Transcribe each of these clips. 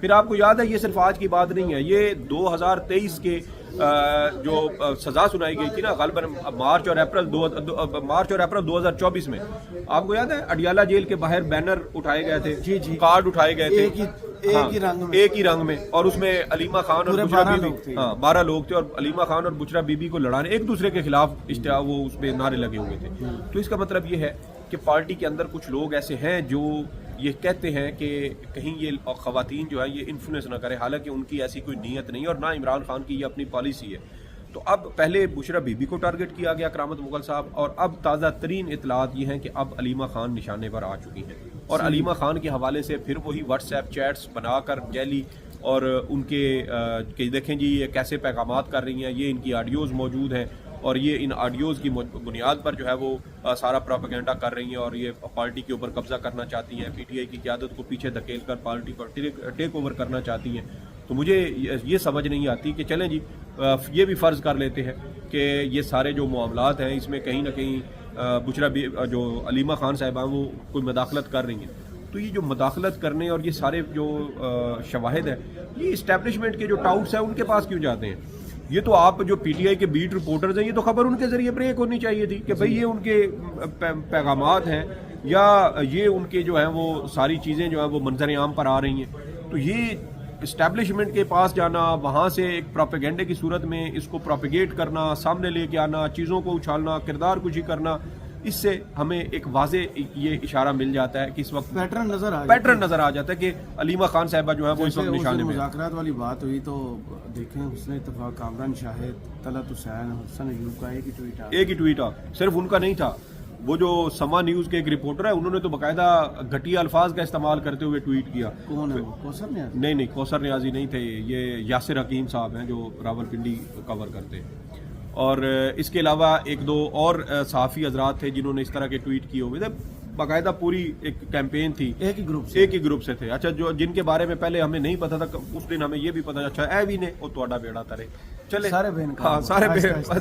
پھر آپ کو یاد ہے یہ صرف آج کی بات نہیں ہے, یہ 2023 کے جو سزا سنائی گئی تھی نا غالباً مارچ اور اپریل 2024 میں, آپ کو یاد ہے اڈیالہ جیل کے باہر بینر اٹھائے گئے تھے, جی کارڈ اٹھائے گئے تھے ایک ہی رنگ میں, اور اس میں علیمہ خان اور بشرا بی بی 12 لوگ تھے, اور علیمہ خان اور بشرا بی بی کو لڑانے ایک دوسرے کے خلاف وہ اس پہ نعرے لگے ہوئے تھے. تو اس کا مطلب یہ ہے کہ پارٹی کے اندر کچھ لوگ ایسے ہیں جو یہ کہتے ہیں کہ کہیں یہ خواتین جو ہے یہ انفلوئنس نہ کرے, حالانکہ ان کی ایسی کوئی نیت نہیں اور نہ عمران خان کی یہ اپنی پالیسی ہے. تو اب پہلے بشرا بی بی کو ٹارگٹ کیا گیا کرامت مغل صاحب, اور اب تازہ ترین اطلاعات یہ ہیں کہ اب علیمہ خان نشانے پر آ چکی ہیں, اور علیمہ خان کے حوالے سے پھر وہی واٹس ایپ چیٹس بنا کر جیلی, اور ان کے دیکھیں جی یہ کیسے پیغامات کر رہی ہیں, یہ ان کی آڈیوز موجود ہیں, اور یہ ان آڈیوز کی بنیاد پر جو ہے وہ سارا پروپیگنڈا کر رہی ہیں, اور یہ پارٹی کے اوپر قبضہ کرنا چاہتی ہیں, پی ٹی آئی کی قیادت کو پیچھے دھکیل کر پارٹی پر ٹیک اوور کرنا چاہتی ہیں. تو مجھے یہ سمجھ نہیں آتی کہ چلیں جی یہ بھی فرض کر لیتے ہیں کہ یہ سارے جو معاملات ہیں اس میں کہیں نہ کہیں بشرا جو علیمہ خان صاحبہ وہ کوئی مداخلت کر رہی ہیں. تو یہ جو مداخلت کرنے اور یہ سارے جو شواہد ہیں یہ اسٹیبلشمنٹ کے جو ٹاؤٹس ہیں ان کے پاس کیوں جاتے ہیں؟ یہ تو آپ جو پی ٹی آئی کے بیٹ رپورٹرز ہیں یہ تو خبر ان کے ذریعے بریک ہونی چاہیے تھی کہ بھئی یہ ان کے پیغامات ہیں یا یہ ان کے جو ہیں وہ ساری چیزیں جو ہیں وہ منظر عام پر آ رہی ہیں. تو یہ اسٹیبلشمنٹ کے پاس جانا, وہاں سے ایک پروپیگنڈے کی صورت میں اس کو پروپیگیٹ کرنا, سامنے لے کے آنا, چیزوں کو اچھالنا, کردار کشی کرنا, اس سے ہمیں ایک واضح یہ اشارہ مل جاتا ہے کہ اس وقت پیٹرن نظر آ جاتا ہے کہ علیمہ خان صاحبہ جو ہے وہ اس وقت نشانے میں. مذاکرات والی بات ہوئی تو دیکھیں حسن اتفاق کامران شاہد, طلعت حسین, حسن ایوب کا ایک ہی ٹویٹ صرف ان کا نہیں تھا, وہ جو سما نیوز کے ایک رپورٹر ہے انہوں نے تو باقاعدہ گھٹیا الفاظ کا استعمال کرتے ہوئے ٹویٹ کیا. کون ہے وہ؟ کوثر نیازی؟ نہیں, کوثر نیازی نہیں تھے, یہ یاسر حکیم صاحب ہیں جو راولپنڈی کور کرتے ہیں. اور اس کے علاوہ ایک دو اور صحافی حضرات تھے جنہوں نے اس طرح کے ٹویٹ کیے ہوئے تھے. باقاعدہ پوری ایک کیمپین تھی, ایک ہی گروپ سے تھے. اچھا, جو جن کے بارے میں پہلے ہمیں نہیں پتا تھا, اس دن ہمیں یہ بھی پتا, اچھا اے وی نے وہ تھوڑا بیڑا ترے چلے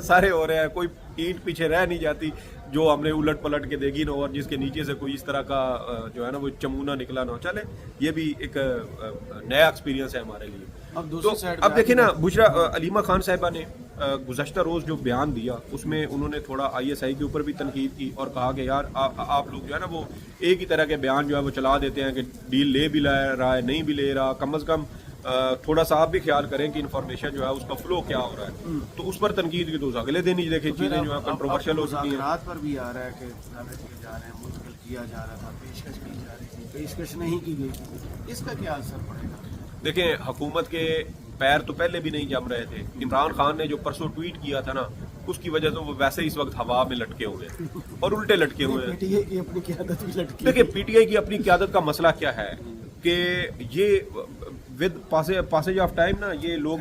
سارے ہو رہے ہیں, کوئی اینٹ پیچھے رہ نہیں جاتی جو ہم نے الٹ پلٹ کے دیکھی نہ ہو, اور جس کے نیچے سے کوئی اس طرح کا جو ہے نا وہ چمونہ نکلا نہ ہو. چلے یہ بھی ایک نیا ایکسپیرینس ہے ہمارے لیے. تو اب دیکھیں نا, بشرا علیمہ خان صاحبہ نے گزشتہ روز جو بیان دیا اس میں انہوں نے تھوڑا آئی ایس آئی کے اوپر بھی تنقید کی, اور کہا کہ یار آپ لوگ جو ہے نا وہ ایک ہی طرح کے بیان جو ہے وہ چلا دیتے ہیں کہ ڈیل لے بھی لا رہا ہے, نہیں بھی لے رہا, کم از کم تھوڑا سا آپ بھی خیال کریں کہ انفارمیشن جو ہے اس کا فلو کیا ہو رہا ہے. تو اس پر تنقید کی تو اگلے دن ہی دیکھیں چیزیں جو ہے کنٹروورشل ہو چکی ہیں. پر بھی آ رہا ہے کہ جا رہے ہیں, منتقل کیا جا رہا تھا, پیشکش کی جا رہی تھی, پیشکش نہیں کی گئی تھی, اس کا کیا اثر پڑے گا؟ دیکھیں حکومت کے پیر تو پہلے بھی نہیں جم رہے تھے. عمران خان نے جو پرسوں ٹویٹ کیا تھا نا اس کی وجہ سے وہ ویسے اس وقت ہوا میں لٹکے ہوئے ہیں اور الٹے لٹکے ہوئے ہیں. دیکھیں پی ٹی آئی کی اپنی قیادت کا مسئلہ کیا ہے کہ یہ ود پاسیج آف ٹائم نا یہ لوگ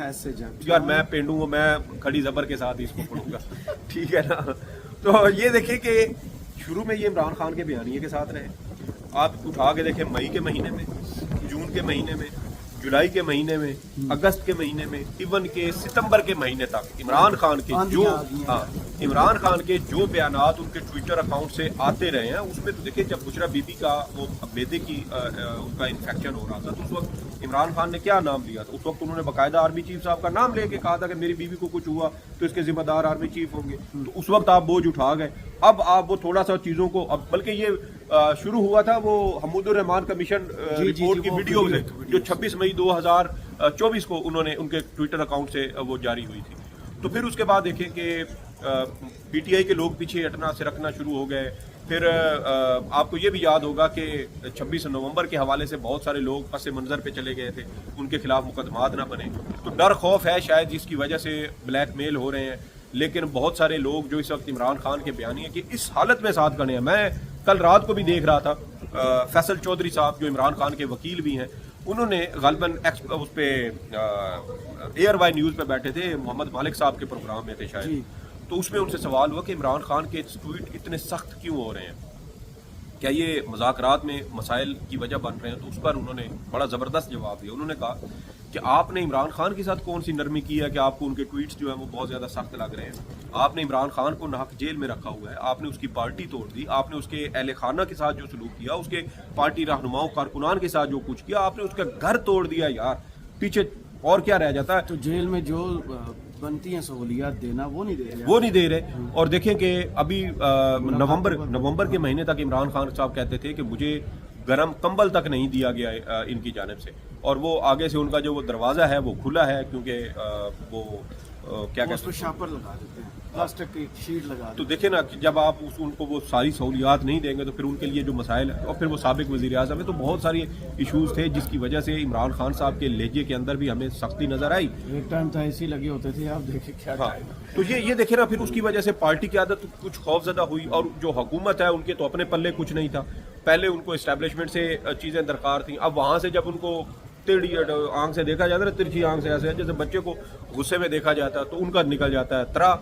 یار میں پینڈوں ہوں, میں کھڑی زبر کے ساتھ اس کو پڑھوں گا, ٹھیک ہے نا. تو یہ دیکھیں کہ شروع میں یہ عمران خان کے بیانیے کے ساتھ رہے, آپ اٹھا کے دیکھیں مئی کے مہینے میں, جون کے مہینے میں, جولائی کے مہینے میں, اگست کے مہینے میں, ایون کہ ستمبر کے مہینے تک عمران خان کے جو بیانات ان کے ٹویٹر اکاؤنٹ سے آتے رہے ہیں اس میں تو دیکھیں جب بشرا بی بی کا وہ بیدے کی ان کا انفیکشن ہو رہا تھا تو اس وقت عمران خان نے کیا نام لیا تھا؟ اس وقت انہوں نے باقاعدہ آرمی چیف صاحب کا نام لے کے کہا تھا کہ میری بیوی کو کچھ ہوا تو اس کے ذمہ دار آرمی چیف ہوں گے. تو اس وقت آپ بوجھ اٹھا گئے. اب آپ وہ تھوڑا سا چیزوں کو, اب بلکہ یہ شروع ہوا تھا وہ حمود الرحمان کمیشن رپورٹ کی ویڈیو جو 26 مئی 2024 کو انہوں نے ان کے ٹویٹر اکاؤنٹ سے وہ جاری ہوئی تھی. تو پھر اس کے بعد دیکھیں کہ پی ٹی آئی کے لوگ پیچھے ہٹنا سے رکھنا شروع ہو گئے. پھر آپ کو یہ بھی یاد ہوگا کہ 26 نومبر کے حوالے سے بہت سارے لوگ پس منظر پہ چلے گئے تھے, ان کے خلاف مقدمات نہ بنے. تو ڈر خوف ہے شاید جس کی وجہ سے بلیک میل ہو رہے ہیں, لیکن بہت سارے لوگ جو اس وقت عمران خان کے بیانیے کہ اس حالت میں ساتھ کھڑے ہیں. میں کل رات کو بھی دیکھ رہا تھا فیصل چودھری صاحب جو عمران خان کے وکیل بھی ہیں, انہوں نے غالباً اس پہ ایئر وائی نیوز پہ بیٹھے تھے, محمد مالک صاحب کے پروگرام میں تھے شاید. تو اس میں ان سے سوال ہوا کہ عمران خان کے ٹویٹ اتنے سخت کیوں ہو رہے ہیں, کیا یہ مذاکرات میں مسائل کی وجہ بن رہے ہیں؟ تو اس پر انہوں نے بڑا زبردست جواب دیا. انہوں نے کہا کہ آپ نے عمران خان کے ساتھ کون سی نرمی کی ہے کہ آپ کو ان کے ٹویٹس جو ہیں وہ بہت زیادہ سخت لگ رہے ہیں. آپ نے عمران خان کو ناحق جیل میں رکھا ہوا ہے, آپ نے اس کی پارٹی توڑ دی, آپ نے اس کے اہل خانہ کے ساتھ جو سلوک کیا, اس کے پارٹی رہنماؤں کارکنان کے ساتھ جو کچھ کیا, آپ نے اس کا گھر توڑ دیا یار. پیچھے اور کیا رہ جاتا ہے؟ تو جیل میں جو بنتی ہیں سہولیات دینا وہ نہیں دے رہے, وہ نہیں دے رہے. اور دیکھیں کہ ابھی نومبر کے مہینے تک عمران خان صاحب کہتے تھے کہ مجھے گرم کمبل تک نہیں دیا گیا ان کی جانب سے, اور وہ آگے سے ان کا جو وہ دروازہ ہے وہ کھلا ہے, کیونکہ وہ کیا کہتے ہیں, شاپر لگا دیتے ہیں, پلاسٹک کی شیٹ لگا. تو دیکھیں نا کہ جب آپ ان کو وہ ساری سہولیات نہیں دیں گے تو پھر ان کے لیے جو مسائل ہیں, اور پھر وہ سابق وزیر اعظم ہے, تو بہت ساری ایشوز تھے جس کی وجہ سے عمران خان صاحب کے لہجے کے اندر بھی ہمیں سختی نظر آئی. ایک ٹائم تھا ایسی لگے ہوتے تھے, آپ دیکھیں کیا ٹائم. تو یہ دیکھیں نا, پھر اس کی وجہ سے پارٹی کی عادت کچھ خوف زدہ ہوئی, اور جو حکومت ہے ان کے تو اپنے پلے کچھ نہیں تھا. پہلے ان کو اسٹیبلشمنٹ سے چیزیں درکار تھیں, اب وہاں سے جب ان کو ٹیڑھی آنکھ سے دیکھا جاتا ہے, ترچھی آنکھ سے, ایسے جیسے بچے کو غصے میں دیکھا جاتا ہے, تو ان کا نکل جاتا ہے ترا.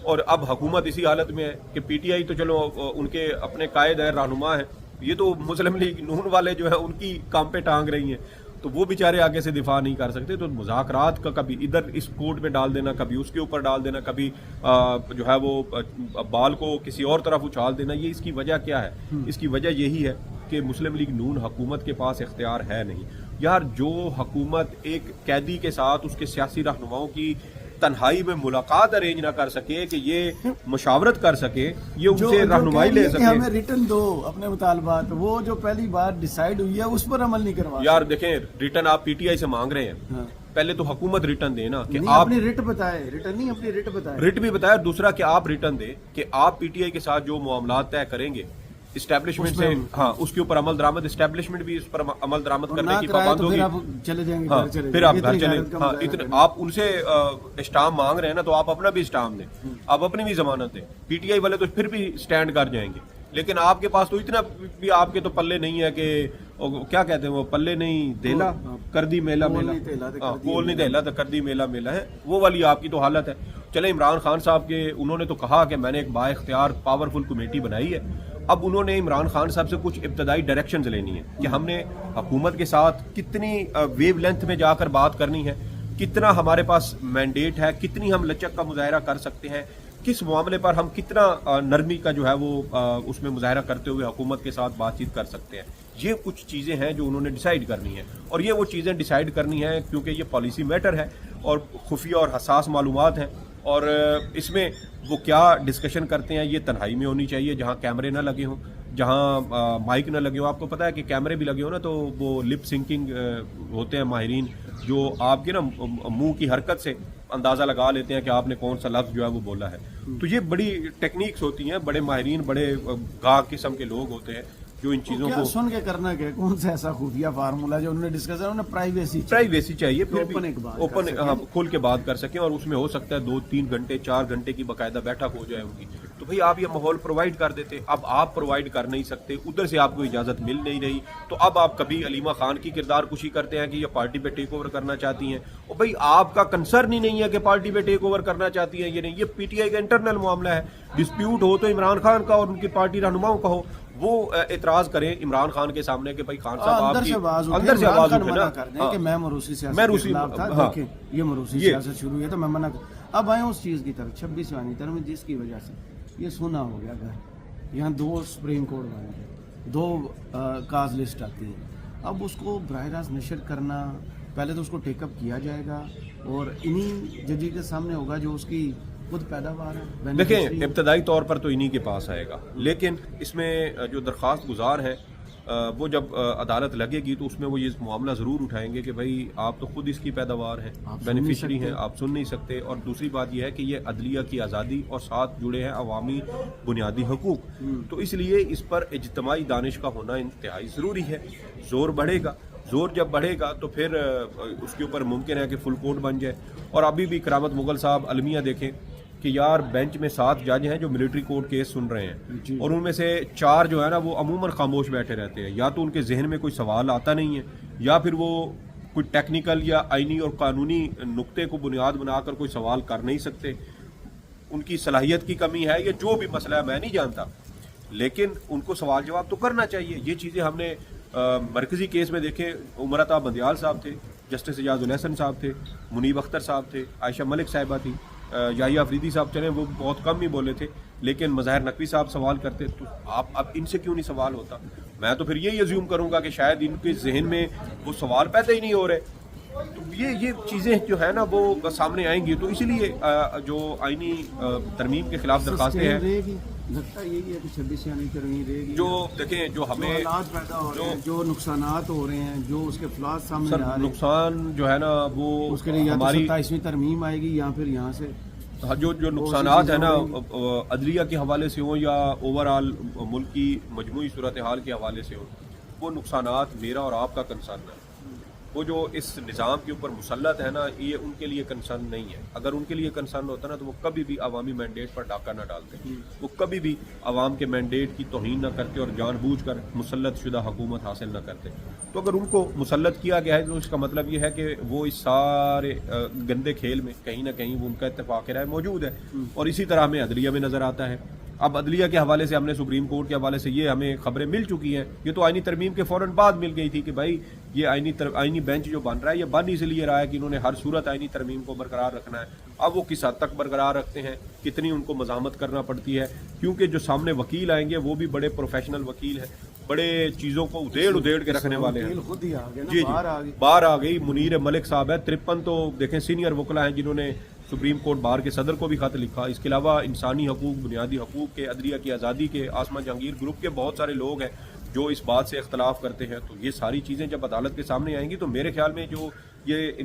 اور اب حکومت اسی حالت میں ہے کہ پی ٹی آئی تو چلو ان کے اپنے قائد ہیں, رہنما ہیں, یہ تو مسلم لیگ نون والے جو ہیں ان کی کام پہ ٹانگ رہی ہیں, تو وہ بیچارے آگے سے دفاع نہیں کر سکتے. تو مذاکرات کا کبھی ادھر اس کوٹ میں ڈال دینا, کبھی اس کے اوپر ڈال دینا, کبھی جو ہے وہ بال کو کسی اور طرف اچھال دینا, یہ اس کی وجہ کیا ہے؟ اس کی وجہ یہی ہے کہ مسلم لیگ نون حکومت کے پاس اختیار ہے نہیں. یار جو حکومت ایک قیدی کے ساتھ اس کے سیاسی رہنماؤں کی تنہائی میں ملاقات ارینج نہ کر سکے, کہ یہ مشاورت کر سکے, یہ ان سے رہنمائی لے سکے, ہمیں ریٹن دو اپنے مطالبات, وہ جو پہلی بار ڈیسائیڈ ہوئی ہے اس پر عمل نہیں کروا. یار دیکھیں, ریٹن آپ پی ٹی آئی سے مانگ رہے ہیں, پہلے تو حکومت ریٹن دے نا, کہ آپ اپنی ریٹ بتائے, ریٹن نہیں اپنی ریٹ بتائے, ریٹ بھی بتایا. دوسرا کہ آپ ریٹن دے کہ آپ پی ٹی آئی کے ساتھ جو معاملات طے کریں گے اسٹیبلشمنٹ سے, ہاں اس کے اوپر عمل درآمد, اسٹیبلشمنٹ بھی اس پر عمل درآمد کرنے کی پابند ہوگی. چلے جائیں گے, پھر آپ گھر چلیں. ہاں اتنے آپ ان سے اسٹام مانگ رہے ہیں نا, تو آپ اپنا بھی اسٹام دیں, آپ اپنی بھی ضمانت دیں. پی ٹی آئی والے تو پھر بھی اسٹینڈ کر جائیں گے, لیکن آپ کے پاس تو اتنا بھی آپ کے تو پلے نہیں ہے کہ کیا کہتے ہیں وہ, پلے نہیں دیلا کر دی میلا میلا, کول نہیں دیلا تو کر دی میلا میلا ہے, وہ والی آپ کی تو حالت ہے. چلے عمران خان صاحب کے انہوں نے تو کہا کہ میں نے ایک با اختیار پاورفل کمیٹی بنائی ہے. اب انہوں نے عمران خان صاحب سے کچھ ابتدائی ڈائریکشنز لینی ہے کہ ہم نے حکومت کے ساتھ کتنی ویو لینتھ میں جا کر بات کرنی ہے, کتنا ہمارے پاس مینڈیٹ ہے, کتنی ہم لچک کا مظاہرہ کر سکتے ہیں, کس معاملے پر ہم کتنا نرمی کا جو ہے وہ اس میں مظاہرہ کرتے ہوئے حکومت کے ساتھ بات چیت کر سکتے ہیں. یہ کچھ چیزیں ہیں جو انہوں نے ڈیسائیڈ کرنی ہیں, اور یہ وہ چیزیں ڈیسائیڈ کرنی ہیں کیونکہ یہ پالیسی میٹر ہے اور خفیہ اور حساس معلومات ہیں, اور اس میں وہ کیا ڈسکشن کرتے ہیں یہ تنہائی میں ہونی چاہیے, جہاں کیمرے نہ لگے ہوں, جہاں مائک نہ لگے ہوں. آپ کو پتہ ہے کہ کیمرے بھی لگے ہوں نا, تو وہ لپ سنکنگ ہوتے ہیں ماہرین, جو آپ کے نا منہ کی حرکت سے اندازہ لگا لیتے ہیں کہ آپ نے کون سا لفظ جو ہے وہ بولا ہے. تو یہ بڑی ٹیکنیکس ہوتی ہیں, بڑے ماہرین, بڑے گاہ قسم کے لوگ ہوتے ہیں جو ان چیزوں کو سن کے کرنا کہ کون سا ایسا خفیہ فارمولا جو انہوں نے ڈسکس کیا, انہوں نے پرائیویسی چاہیے, پھر بھی اوپن کھول کے بات کر سکیں, اور اس میں ہو سکتا ہے 2-3 گھنٹے 4 گھنٹے کی باقاعدہ بیٹھک ہو جائے ان کی. تو بھئی آپ یہ ماحول پرووائڈ کر دیتے, اب آپ پرووائڈ کر نہیں سکتے, ادھر سے آپ کو اجازت مل نہیں رہی, تو اب آپ کبھی علیمہ خان کی کردار کشی کرتے ہیں کہ یہ پارٹی پہ ٹیک اوور کرنا چاہتی ہیں. اور بھئی آپ کا کنسرن ہی نہیں ہے کہ پارٹی پہ ٹیک اوور کرنا چاہتی ہیں, یہ نہیں, یہ پی ٹی آئی کا انٹرنل معاملہ ہے. ڈسپیوٹ ہو تو عمران خان کا اور ان کی پارٹی رہنماؤں کا ہو, وہ اعتراض کریں عمران خان کے سامنے کہ بھائی خان صاحب آپ کی اندر سے آواز اٹھے نا کہ میں موروثی سیاست تھا, یہ موروثی سیاست شروع ہوئی تو میں منع. اب آئے اس چیز کی طرف 26واں طرف, جس کی وجہ سے یہ سونا ہو گیا گھر, یہاں 2 سپریم کورٹ بن گئے, 2 کاز لسٹ آتی ہے. اب اس کو براہ راست نشر کرنا, پہلے تو اس کو ٹیک اپ کیا جائے گا اور انہی ججی کے سامنے ہوگا جو اس کی خود پیداوار ہے. دیکھیں ابتدائی طور پر تو انہی کے پاس آئے گا, لیکن اس میں جو درخواست گزار ہیں وہ جب عدالت لگے گی تو اس میں وہ یہ معاملہ ضرور اٹھائیں گے کہ بھائی آپ تو خود اس کی پیداوار ہیں, بینیفیشری ہیں, آپ سن نہیں سکتے. اور دوسری بات یہ ہے کہ یہ عدلیہ کی آزادی اور ساتھ جڑے ہیں عوامی بنیادی حقوق, تو اس لیے اس پر اجتماعی دانش کا ہونا انتہائی ضروری ہے. زور بڑھے گا, زور جب بڑھے گا تو پھر اس کے اوپر ممکن ہے کہ فل کورٹ بن جائے. اور ابھی بھی کرامت مغل صاحب المیہ دیکھیں کہ یار بینچ میں 7 جج ہیں جو ملٹری کورٹ کیس سن رہے ہیں, اور ان میں سے 4 جو ہے نا وہ عموماً خاموش بیٹھے رہتے ہیں, یا تو ان کے ذہن میں کوئی سوال آتا نہیں ہے, یا پھر وہ کوئی ٹیکنیکل یا آئینی اور قانونی نقطے کو بنیاد بنا کر کوئی سوال کر نہیں سکتے, ان کی صلاحیت کی کمی ہے یا جو بھی مسئلہ ہے میں نہیں جانتا, لیکن ان کو سوال جواب تو کرنا چاہیے. یہ چیزیں ہم نے مرکزی کیس میں دیکھیں, عمر عطا بندیال صاحب تھے, جسٹس اعجاز الحسن صاحب تھے, منیب اختر صاحب تھے, عائشہ ملک صاحبہ تھی, یحییٰ افریدی صاحب چلیں وہ بہت کم ہی بولے تھے, لیکن مظاہر نقوی صاحب سوال کرتے. تو آپ اب ان سے کیوں نہیں سوال ہوتا؟ میں تو پھر یہی ازیوم کروں گا کہ شاید ان کے ذہن میں وہ سوال پیدا ہی نہیں ہو رہے. تو یہ چیزیں جو ہے نا وہ سامنے آئیں گی. تو اسی لیے جو آئینی ترمیم کے خلاف درخواستیں ہیں, لگتا یہی ہے کہ 26 یعنی ترمیم رہے گی. جو دیکھیں جو ہمیں حالات پیدا ہو رہے ہیں, جو نقصانات ہو رہے ہیں, جو اس کے فلاس سامنے آ رہے ہیں, نقصان جو ہے نا وہ اس کے لیے یا تو ہماری 27ویں ترمیم آئے گی یا پھر یہاں سے جو نقصانات ہیں نا عدلیہ کے حوالے سے ہوں یا اوور آل ملک کی مجموعی صورتحال کے حوالے سے ہوں, وہ نقصانات میرا اور آپ کا کنسرن ہے. وہ جو اس نظام کے اوپر مسلط ہے نا, یہ ان کے لیے کنسرن نہیں ہے. اگر ان کے لیے کنسرن ہوتا نا تو وہ کبھی بھی عوامی مینڈیٹ پر ڈاکہ نہ ڈالتے, وہ کبھی بھی عوام کے مینڈیٹ کی توہین نہ کرتے اور جان بوجھ کر مسلط شدہ حکومت حاصل نہ کرتے. تو اگر ان کو مسلط کیا گیا ہے تو اس کا مطلب یہ ہے کہ وہ اس سارے گندے کھیل میں کہیں نہ کہیں وہ ان کا اتفاق رائے موجود ہے. اور اسی طرح ہمیں عدلیہ میں نظر آتا ہے. اب عدلیہ کے حوالے سے ہم نے سپریم کورٹ کے حوالے سے یہ ہمیں خبریں مل چکی ہیں. یہ تو آئینی ترمیم کے فوراً بعد مل گئی تھی کہ بھائی یہ آئینی بینچ جو بن رہا ہے یہ بن اس لیے رہا ہے کہ انہوں نے ہر صورت آئینی ترمیم کو برقرار رکھنا ہے. اب وہ کس حد تک برقرار رکھتے ہیں, کتنی ان کو مزاحمت کرنا پڑتی ہے, کیونکہ جو سامنے وکیل آئیں گے وہ بھی بڑے پروفیشنل وکیل ہیں, بڑے چیزوں کو ادھیڑ کے رکھنے والے ہیں. خود ہی آ گئے نا, جی باہر آ گئی. منیر ملک صاحب ہے 53, تو دیکھیں سینئر وکلا ہیں جنہوں نے سپریم کورٹ بار کے صدر کو بھی خط لکھا. اس کے علاوہ انسانی حقوق, بنیادی حقوق کے, عدلیہ کی آزادی کے, آسما جہانگیر گروپ کے بہت سارے لوگ ہیں جو اس بات سے اختلاف کرتے ہیں. تو یہ ساری چیزیں جب عدالت کے سامنے آئیں گی تو میرے خیال میں جو یہ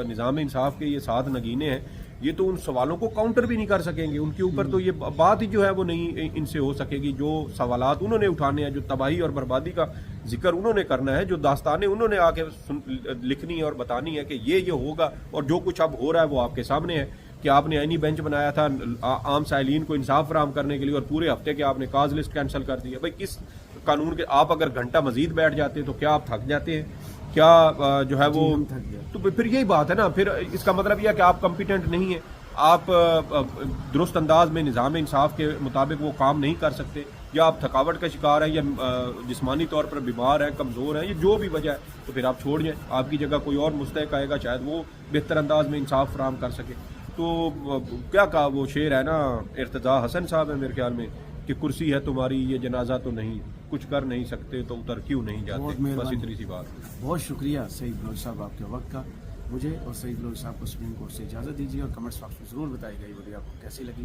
نظام انصاف کے یہ 7 نگینے ہیں یہ تو ان سوالوں کو کاؤنٹر بھی نہیں کر سکیں گے. ان کے اوپر تو یہ بات ہی جو ہے وہ نہیں ان سے ہو سکے گی. جو سوالات انہوں نے اٹھانے ہیں, جو تباہی اور بربادی کا ذکر انہوں نے کرنا ہے, جو داستانیں انہوں نے آ کے لکھنی ہے اور بتانی ہے کہ یہ ہوگا, اور جو کچھ اب ہو رہا ہے وہ آپ کے سامنے ہے کہ آپ نے آئینی بینچ بنایا تھا عام سائلین کو انصاف فراہم کرنے کے لیے اور پورے ہفتے کے آپ نے کاز لسٹ کینسل کر دی ہے. بھائی کس قانون کے آپ اگر گھنٹہ مزید بیٹھ جاتے ہیں تو کیا آپ تھک جاتے ہیں؟ کیا جو ہے وہ تو پھر یہی بات ہے نا. پھر اس کا مطلب یہ ہے کہ آپ کمپیٹنٹ نہیں ہیں, آپ درست انداز میں نظام انصاف کے مطابق وہ کام نہیں کر سکتے, یا آپ تھکاوٹ کا شکار ہیں, یا جسمانی طور پر بیمار ہیں, کمزور ہیں, یہ جو بھی وجہ ہے تو پھر آپ چھوڑ جائیں. آپ کی جگہ کوئی اور مستحق آئے گا, شاید وہ بہتر انداز میں انصاف فراہم کر سکے. تو کیا کہا وہ شعر ہے نا, ارتضیٰ حسن صاحب ہے میرے خیال میں, کہ کرسی ہے تمہاری یہ جنازہ تو نہیں, کچھ کر نہیں سکتے تو اتر کیوں نہیں جاتے. بس اتنی سی بات. بہت شکریہ سعید بلوچ صاحب آپ کے وقت کا. مجھے اور سعید بلوچ صاحب کو سپریم کورٹ سے اجازت دیجیے, اور کمنٹس باکس میں ضرور بتائیے گا یہ ویڈیو آپ کو کیسی لگی.